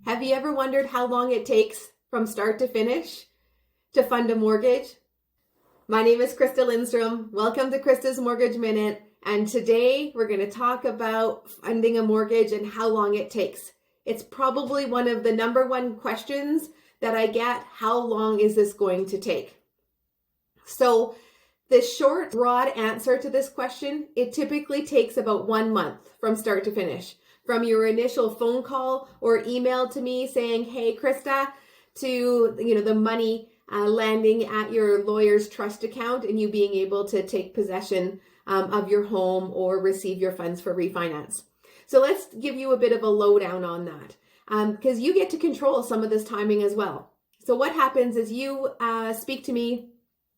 Have you ever wondered how long it takes from start to finish to fund a mortgage? My name is Krista Lindstrom. Welcome to Krista's Mortgage Minute. And today we're going to talk about funding a mortgage and how long it takes. It's probably one of the number one questions that I get. How long is this going to take? So the short, broad answer to this question, it typically takes about 1 month from start to finish. From your initial phone call or email to me saying, hey, Krista, to the money landing at your lawyer's trust account and you being able to take possession of your home or receive your funds for refinance. So let's give you a bit of a lowdown on that because you get to control some of this timing as well. So what happens is you speak to me,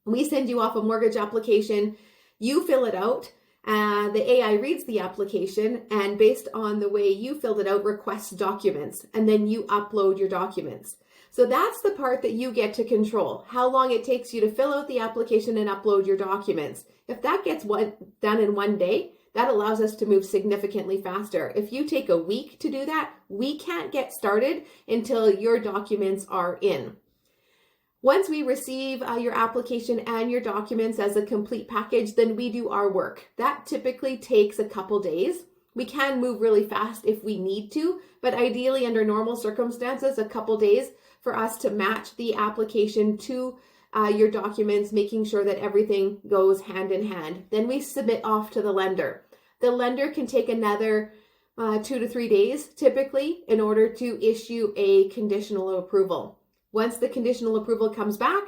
we send you off a mortgage application, you fill it out. The AI reads the application and based on the way you filled it out, requests documents, and then you upload your documents. So that's the part that you get to control, how long it takes you to fill out the application and upload your documents. If that gets done in 1 day, that allows us to move significantly faster. If you take a week to do that, we can't get started until your documents are in. Once we receive your application and your documents as a complete package, then we do our work. That typically takes a couple days. We can move really fast if we need to, but ideally under normal circumstances, a couple days for us to match the application to your documents, making sure that everything goes hand in hand. Then we submit off to the lender. The lender can take another 2 to 3 days typically in order to issue a conditional approval. Once the conditional approval comes back,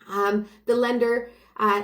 the lender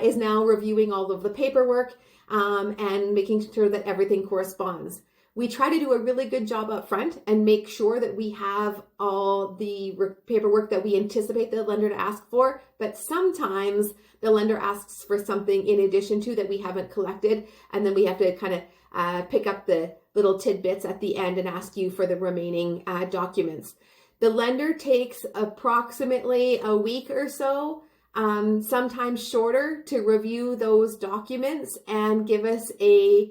is now reviewing all of the paperwork and making sure that everything corresponds. We try to do a really good job up front and make sure that we have all the paperwork that we anticipate the lender to ask for, but sometimes the lender asks for something in addition to that we haven't collected, and then we have to kind of pick up the little tidbits at the end and ask you for the remaining documents. The lender takes approximately a week or so, sometimes shorter, to review those documents and give us a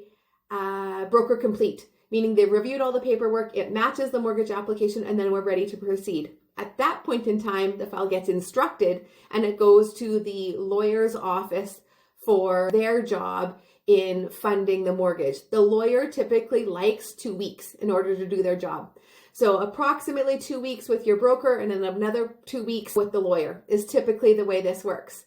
broker complete, meaning they've reviewed all the paperwork, it matches the mortgage application, and then we're ready to proceed. At that point in time, the file gets instructed and it goes to the lawyer's office for their job in funding the mortgage. The lawyer typically likes 2 weeks in order to do their job. So approximately 2 weeks with your broker and then another 2 weeks with the lawyer is typically the way this works.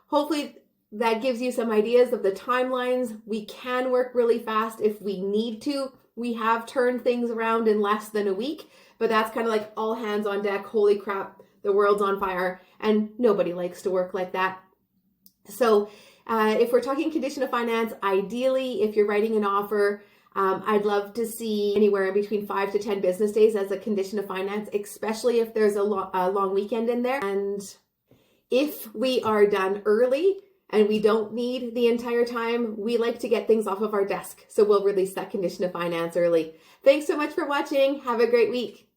Hopefully that gives you some ideas of the timelines. We can work really fast if we need to. We have turned things around in less than a week, but that's kind of like all hands on deck. Holy crap, the world's on fire, and nobody likes to work like that. So if we're talking condition of finance, ideally, if you're writing an offer, I'd love to see anywhere in between 5 to 10 business days as a condition of finance, especially if there's a long weekend in there. And if we are done early and we don't need the entire time, we like to get things off of our desk. So we'll release that condition of finance early. Thanks so much for watching. Have a great week.